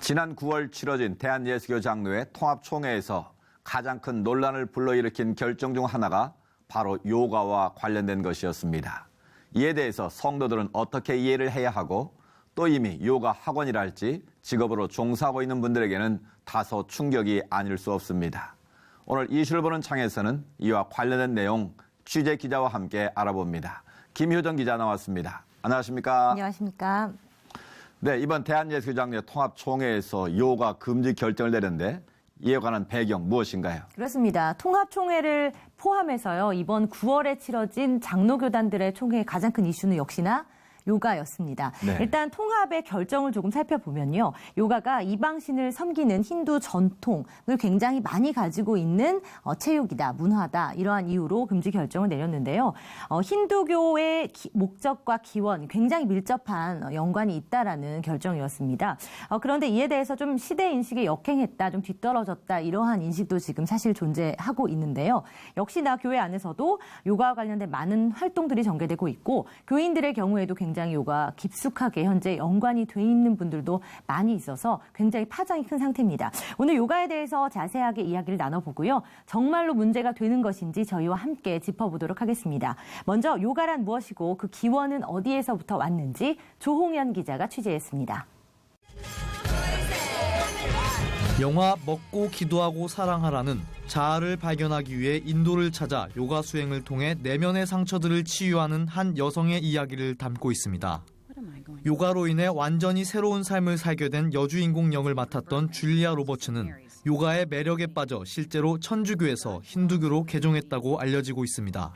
지난 9월 치러진 대한예수교 장로회 통합총회에서 가장 큰 논란을 불러일으킨 결정 중 하나가 바로 요가와 관련된 것이었습니다. 이에 대해서 성도들은 어떻게 이해를 해야 하고 또 이미 요가 학원이랄지 직업으로 종사하고 있는 분들에게는 다소 충격이 아닐 수 없습니다. 오늘 이슈를 보는 창에서는 이와 관련된 내용 취재 기자와 함께 알아봅니다. 김효정 기자 나왔습니다. 안녕하십니까? 안녕하십니까? 네, 이번 대한예수교장로회 통합총회에서 요가 금지 결정을 내렸는데 이에 관한 배경 무엇인가요? 그렇습니다. 통합총회를 포함해서요, 이번 9월에 치러진 장로교단들의 총회의 가장 큰 이슈는 역시나 요가였습니다. 네. 일단 통합의 결정을 조금 살펴보면요. 요가가 이방신을 섬기는 힌두 전통을 굉장히 많이 가지고 있는 체육이다, 문화다, 이러한 이유로 금지 결정을 내렸는데요. 힌두교의 목적과 기원, 굉장히 밀접한 연관이 있다라는 결정이었습니다. 그런데 이에 대해서 좀 시대 인식에 역행했다, 좀 뒤떨어졌다, 이러한 인식도 지금 사실 존재하고 있는데요. 역시나 교회 안에서도 요가와 관련된 많은 활동들이 전개되고 있고, 교인들의 경우에도 굉장히 요가 깊숙하게 현재 연관이 돼 있는 분들도 많이 있어서 굉장히 파장이 큰 상태입니다. 오늘 요가에 대해서 자세하게 이야기를 나눠보고요. 정말로 문제가 되는 것인지 저희와 함께 짚어보도록 하겠습니다. 먼저 요가란 무엇이고 그 기원은 어디에서부터 왔는지 조홍현 기자가 취재했습니다. 영화 먹고 기도하고 사랑하라는 자아를 발견하기 위해 인도를 찾아 요가 수행을 통해 내면의 상처들을 치유하는 한 여성의 이야기를 담고 있습니다. 요가로 인해 완전히 새로운 삶을 살게 된 여주인공 역을 맡았던 줄리아 로버츠는 요가의 매력에 빠져 실제로 천주교에서 힌두교로 개종했다고 알려지고 있습니다.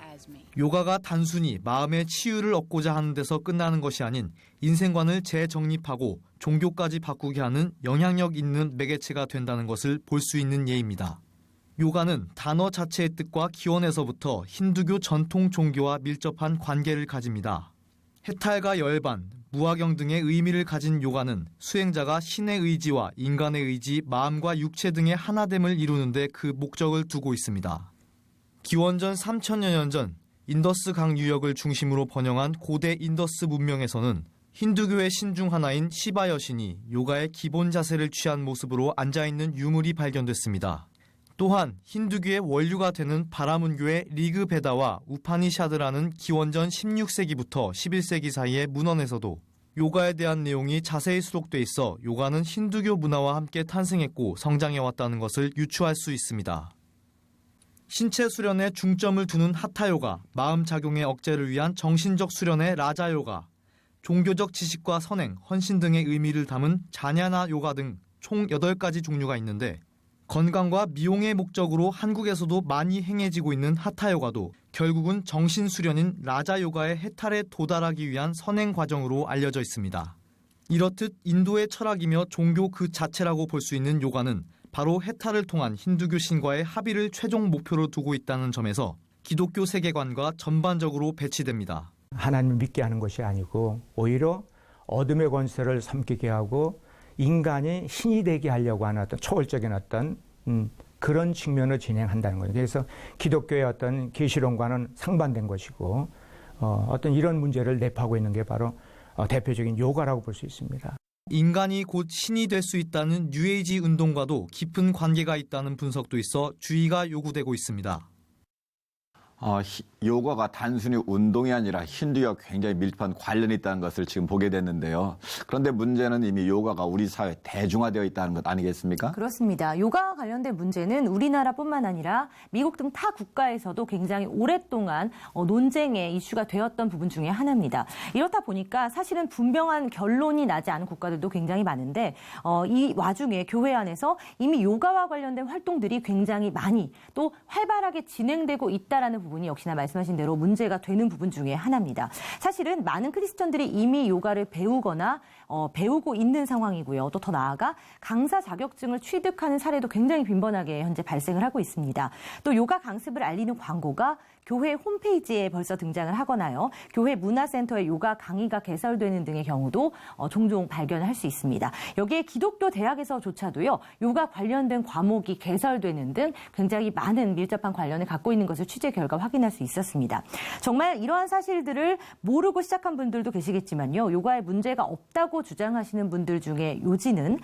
요가가 단순히 마음의 치유를 얻고자 하는 데서 끝나는 것이 아닌 인생관을 재정립하고 종교까지 바꾸게 하는 영향력 있는 매개체가 된다는 것을 볼 수 있는 예입니다. 요가는 단어 자체의 뜻과 기원에서부터 힌두교 전통 종교와 밀접한 관계를 가집니다. 해탈과 열반, 무화경 등의 의미를 가진 요가는 수행자가 신의 의지와 인간의 의지, 마음과 육체 등의 하나됨을 이루는 데 그 목적을 두고 있습니다. 기원전 3000여 년 전 인더스 강 유역을 중심으로 번영한 고대 인더스 문명에서는 힌두교의 신 중 하나인 시바 여신이 요가의 기본 자세를 취한 모습으로 앉아있는 유물이 발견됐습니다. 또한 힌두교의 원류가 되는 바라문교의 리그베다와 우파니샤드라는 기원전 16세기부터 11세기 사이의 문헌에서도 요가에 대한 내용이 자세히 수록돼 있어 요가는 힌두교 문화와 함께 탄생했고 성장해왔다는 것을 유추할 수 있습니다. 신체 수련에 중점을 두는 하타요가, 마음 작용의 억제를 위한 정신적 수련의 라자요가, 종교적 지식과 선행, 헌신 등의 의미를 담은 자냐나 요가 등 총 8가지 종류가 있는데 건강과 미용의 목적으로 한국에서도 많이 행해지고 있는 하타요가도 결국은 정신수련인 라자요가의 해탈에 도달하기 위한 선행 과정으로 알려져 있습니다. 이렇듯 인도의 철학이며 종교 그 자체라고 볼 수 있는 요가는 바로 해탈을 통한 힌두교 신과의 합의를 최종 목표로 두고 있다는 점에서 기독교 세계관과 전반적으로 배치됩니다. 하나님을 믿게 하는 것이 아니고 오히려 어둠의 권세를 섬기게 하고 인간이 신이 되게 하려고 하는 어떤 초월적인 어떤 그런 측면을 진행한다는 거예요. 그래서 기독교의 어떤 계시론과는 상반된 것이고 어떤 이런 문제를 내포하고 있는 게 바로 대표적인 요가라고 볼 수 있습니다. 인간이 곧 신이 될 수 있다는 뉴에이지 운동과도 깊은 관계가 있다는 분석도 있어 주의가 요구되고 있습니다. 요가가 단순히 운동이 아니라 힌두교와 굉장히 밀접한 관련이 있다는 것을 지금 보게 됐는데요. 그런데 문제는 이미 요가가 우리 사회에 대중화되어 있다는 것 아니겠습니까? 그렇습니다. 요가와 관련된 문제는 우리나라뿐만 아니라 미국 등 타 국가에서도 굉장히 오랫동안 논쟁의 이슈가 되었던 부분 중에 하나입니다. 이렇다 보니까 사실은 분명한 결론이 나지 않은 국가들도 굉장히 많은데 이 와중에 교회 안에서 이미 요가와 관련된 활동들이 굉장히 많이 또 활발하게 진행되고 있다라는 부분이 역시나 말씀하신 대로 문제가 되는 부분 중에 하나입니다. 사실은 많은 크리스천들이 이미 요가를 배우거나 배우고 있는 상황이고요. 또 더 나아가 강사 자격증을 취득하는 사례도 굉장히 빈번하게 현재 발생을 하고 있습니다. 또 요가 강습을 알리는 광고가 교회 홈페이지에 벌써 등장을 하거나요. 교회 문화센터에 요가 강의가 개설되는 등의 경우도 종종 발견할 수 있습니다. 여기에 기독교 대학에서조차도요. 요가 관련된 과목이 개설되는 등 굉장히 많은 밀접한 관련을 갖고 있는 것을 취재 결과 확인할 수 있었습니다. 정말 이러한 사실들을 모르고 시작한 분들도 계시겠지만요. 요가에 문제가 없다고 주장하시는 분들 중에 요지는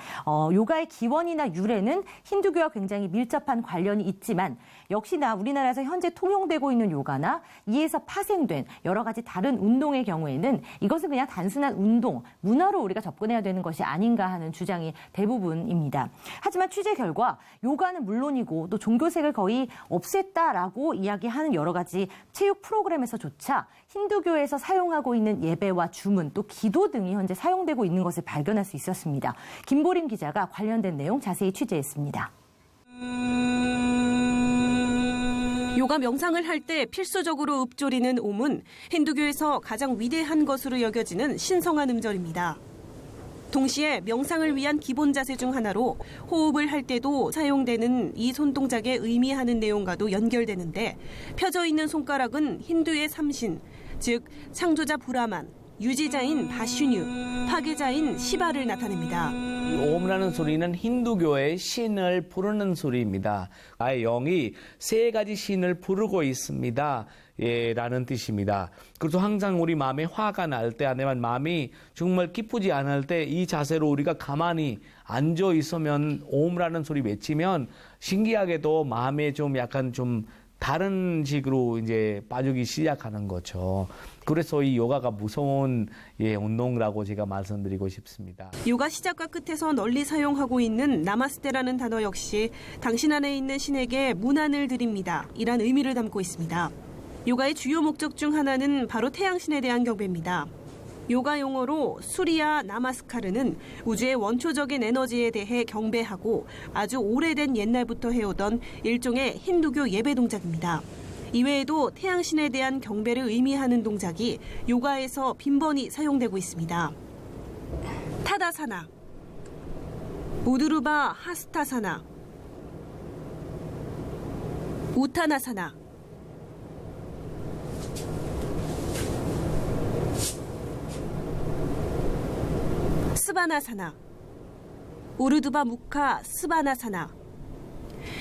요가의 기원이나 유래는 힌두교와 굉장히 밀접한 관련이 있지만 역시나 우리나라에서 현재 통용되고 있는 요가나 이에서 파생된 여러 가지 다른 운동의 경우에는 이것은 그냥 단순한 운동, 문화로 우리가 접근해야 되는 것이 아닌가 하는 주장이 대부분입니다. 하지만 취재 결과 요가는 물론이고 또 종교색을 거의 없앴다라고 이야기하는 여러 가지 체육 프로그램에서조차 힌두교에서 사용하고 있는 예배와 주문 또 기도 등이 현재 사용되고 있는 것을 발견할 수 있었습니다. 김보림 기자가 관련된 내용 자세히 취재했습니다. 요가 명상을 할 때 필수적으로 읊조리는 옴은 힌두교에서 가장 위대한 것으로 여겨지는 신성한 음절입니다. 동시에 명상을 위한 기본 자세 중 하나로 호흡을 할 때도 사용되는 이 손동작에 의미하는 내용과도 연결되는데 펴져 있는 손가락은 힌두의 삼신, 즉 창조자 브라만, 유지자인 바슈뉴, 파괴자인 시바를 나타냅니다. 옴이라는 소리는 힌두교의 신을 부르는 소리입니다. 나의 영이 세 가지 신을 부르고 있습니다. 라는 뜻입니다. 그래서 항상 우리 마음에 화가 날 때 아니면 마음이 정말 기쁘지 않을 때 이 자세로 우리가 가만히 앉아 있으면 옴이라는 소리 외치면 신기하게도 마음에 좀 약간 좀 다른 식으로 이제 빠지기 시작하는 거죠. 그래서 이 요가가 무서운 운동이라고 제가 말씀드리고 싶습니다. 요가 시작과 끝에서 널리 사용하고 있는 나마스테라는 단어 역시 당신 안에 있는 신에게 문안을 드립니다. 이란 의미를 담고 있습니다. 요가의 주요 목적 중 하나는 바로 태양신에 대한 경배입니다. 요가 용어로 수리야 나마스카르는 우주의 원초적인 에너지에 대해 경배하고 아주 오래된 옛날부터 해오던 일종의 힌두교 예배 동작입니다. 이외에도 태양신에 대한 경배를 의미하는 동작이 요가에서 빈번히 사용되고 있습니다. 타다사나, 우드루바 하스타사나, 우타나사나, 스바나사나, 우르두바 무카 스바나사나.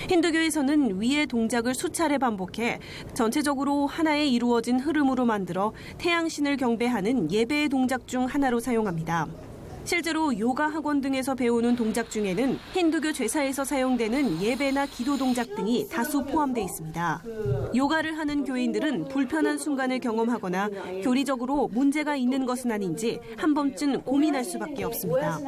힌두교에서는 위의 동작을 수차례 반복해 전체적으로 하나의 이루어진 흐름으로 만들어 태양신을 경배하는 예배의 동작 중 하나로 사용합니다. 실제로 요가 학원 등에서 배우는 동작 중에는 힌두교 제사에서 사용되는 예배나 기도 동작 등이 다수 포함되어 있습니다. 요가를 하는 교인들은 불편한 순간을 경험하거나 교리적으로 문제가 있는 것은 아닌지 한 번쯤 고민할 수밖에 없습니다.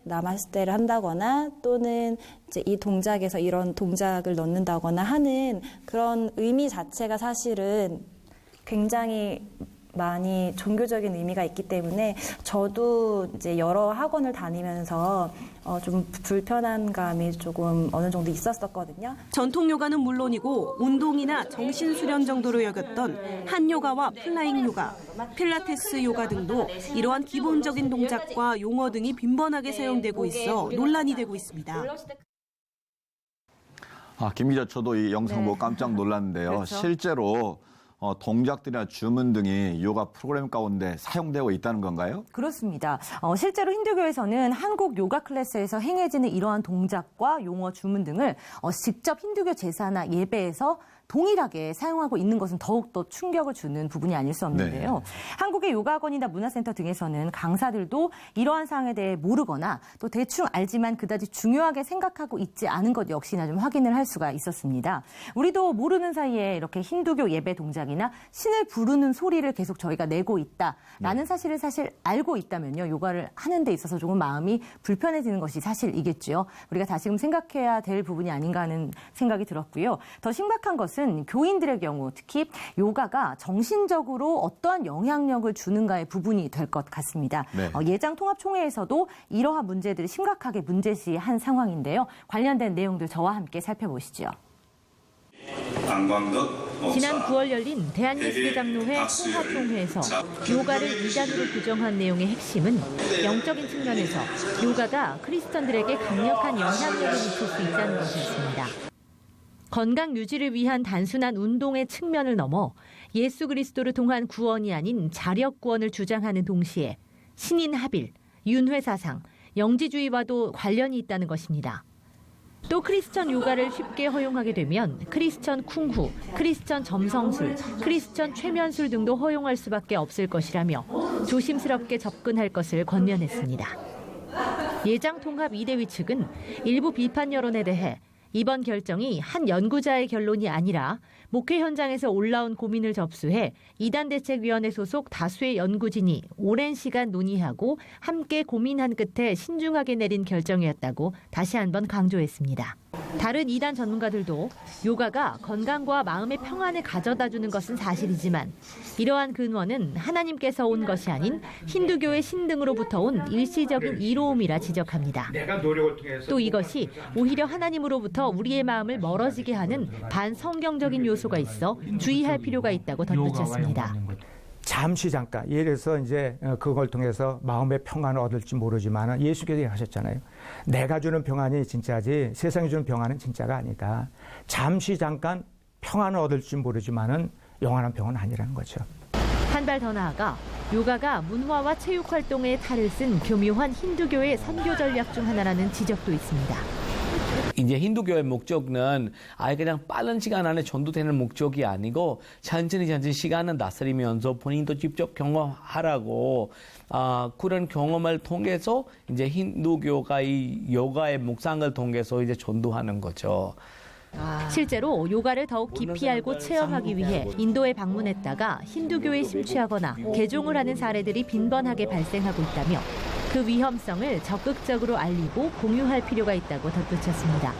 나마스테를 한다거나 또는 이제 이 동작에서 이런 동작을 넣는다거나 하는 그런 의미 자체가 사실은 굉장히 많이 종교적인 의미가 있기 때문에 저도 이제 여러 학원을 다니면서 좀 불편한 감이 조금 어느 정도 있었거든요. 전통 요가는 물론이고 운동이나 정신 수련 정도로 여겼던 한 요가와 플라잉 요가, 필라테스 요가 등도 이러한 기본적인 동작과 용어 등이 빈번하게 사용되고 있어 논란이 되고 있습니다. 김 기자, 저도 이 영상 보고 깜짝 놀랐는데요. 그렇죠? 실제로 동작들이나 주문 등이 요가 프로그램 가운데 사용되고 있다는 건가요? 그렇습니다. 실제로 힌두교에서는 한국 요가 클래스에서 행해지는 이러한 동작과 용어, 주문 등을 직접 힌두교 제사나 예배에서 동일하게 사용하고 있는 것은 더욱더 충격을 주는 부분이 아닐 수 없는데요. 네. 한국의 요가학원이나 문화센터 등에서는 강사들도 이러한 사항에 대해 모르거나 또 대충 알지만 그다지 중요하게 생각하고 있지 않은 것 역시나 좀 확인을 할 수가 있었습니다. 우리도 모르는 사이에 이렇게 힌두교 예배 동작이나 신을 부르는 소리를 계속 저희가 내고 있다라는 사실을 사실 알고 있다면요. 요가를 하는 데 있어서 조금 마음이 불편해지는 것이 사실이겠죠. 우리가 다시금 생각해야 될 부분이 아닌가 하는 생각이 들었고요. 더 심각한 것은 교인들의 경우 특히 요가가 정신적으로 어떠한 영향력을 주는가의 부분이 될 것 같습니다. 네. 예장통합총회에서도 이러한 문제들을 심각하게 문제시한 상황인데요. 관련된 내용들 저와 함께 살펴보시죠. 지난 9월 열린 대한예술장로회 통합총회에서 요가를 이단으로 규정한 내용의 핵심은 영적인 측면에서 요가가 크리스천들에게 강력한 영향력을 미칠 수 있다는 것이었습니다. 건강 유지를 위한 단순한 운동의 측면을 넘어 예수 그리스도를 통한 구원이 아닌 자력 구원을 주장하는 동시에 신인 합일, 윤회 사상, 영지주의와도 관련이 있다는 것입니다. 또 크리스천 요가를 쉽게 허용하게 되면 크리스천 쿵후, 크리스천 점성술, 크리스천 최면술 등도 허용할 수밖에 없을 것이라며 조심스럽게 접근할 것을 권면했습니다. 예장통합 이대위 측은 일부 비판 여론에 대해 이번 결정이 한 연구자의 결론이 아니라 목회 현장에서 올라온 고민을 접수해 이단대책위원회 소속 다수의 연구진이 오랜 시간 논의하고 함께 고민한 끝에 신중하게 내린 결정이었다고 다시 한번 강조했습니다. 다른 이단 전문가들도 요가가 건강과 마음의 평안을 가져다주는 것은 사실이지만 이러한 근원은 하나님께서 온 것이 아닌 힌두교의 신등으로부터 온 일시적인 이로움이라 지적합니다. 또 이것이 오히려 하나님으로부터 우리의 마음을 멀어지게 하는 반성경적인 요소가 있어 주의할 필요가 있다고 덧붙였습니다. 잠시 잠깐 예를 들어서 이제 그걸 통해서 마음의 평안을 얻을지 모르지만 예수께서 하셨잖아요. 내가 주는 평안이 진짜지 세상이 주는 평안은 진짜가 아니다. 잠시 잠깐 평안을 얻을지 모르지만은 영원한 평안은 아니라는 거죠. 한 발 더 나아가 요가가 문화와 체육 활동에 탈을 쓴 교묘한 힌두교의 선교 전략 중 하나라는 지적도 있습니다. 이제 힌두교의 목적은 아예 그냥 빠른 시간 안에 전도되는 목적이 아니고 천천히 시간을 다스리면서 본인도 직접 경험하라고 그런 경험을 통해서 이제 힌두교가 이 요가의 묵상을 통해서 이제 전도하는 거죠. 실제로 요가를 더욱 깊이 알고 체험하기 위해 인도에 방문했다가 힌두교에 심취하거나 개종을 하는 사례들이 빈번하게 발생하고 있다며 그 위험성을 적극적으로 알리고 공유할 필요가 있다고 덧붙였습니다.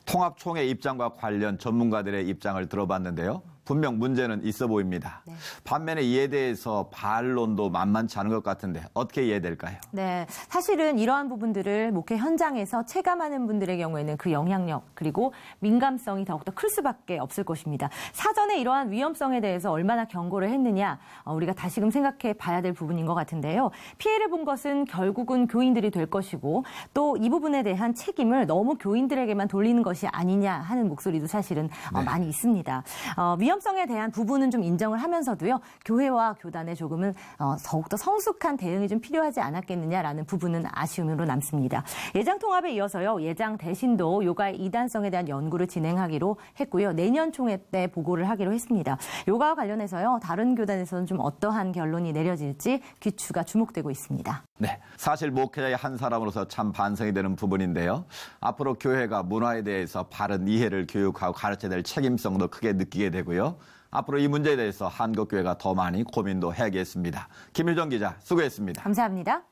통합총회 입장과 관련 전문가들의 입장을 들어봤는데요. 분명 문제는 있어 보입니다. 네. 반면에 이에 대해서 반론도 만만치 않은 것 같은데 어떻게 이해될까요? 네, 사실은 이러한 부분들을 목회 현장에서 체감하는 분들의 경우에는 그 영향력 그리고 민감성이 더욱더 클 수밖에 없을 것입니다. 사전에 이러한 위험성에 대해서 얼마나 경고를 했느냐 우리가 다시금 생각해 봐야 될 부분인 것 같은데요. 피해를 본 것은 결국은 교인들이 될 것이고 또 이 부분에 대한 책임을 너무 교인들에게만 돌리는 것이 아니냐 하는 목소리도 사실은 많이 있습니다. 위험성에 대한 부분은 좀 인정을 하면서도요. 교회와 교단에 조금은 더욱더 성숙한 대응이 좀 필요하지 않았겠느냐라는 부분은 아쉬움으로 남습니다. 예장 통합에 이어서요. 예장 대신도 요가의 이단성에 대한 연구를 진행하기로 했고요. 내년 총회 때 보고를 하기로 했습니다. 요가와 관련해서요. 다른 교단에서는 좀 어떠한 결론이 내려질지 귀추가 주목되고 있습니다. 네, 사실 목회자의 한 사람으로서 참 반성이 되는 부분인데요. 앞으로 교회가 문화에 대해서 바른 이해를 교육하고 가르쳐야 될 책임성도 크게 느끼게 되고요. 앞으로 이 문제에 대해서 한국교회가 더 많이 고민도 해야겠습니다. 김유정 기자 수고했습니다. 감사합니다.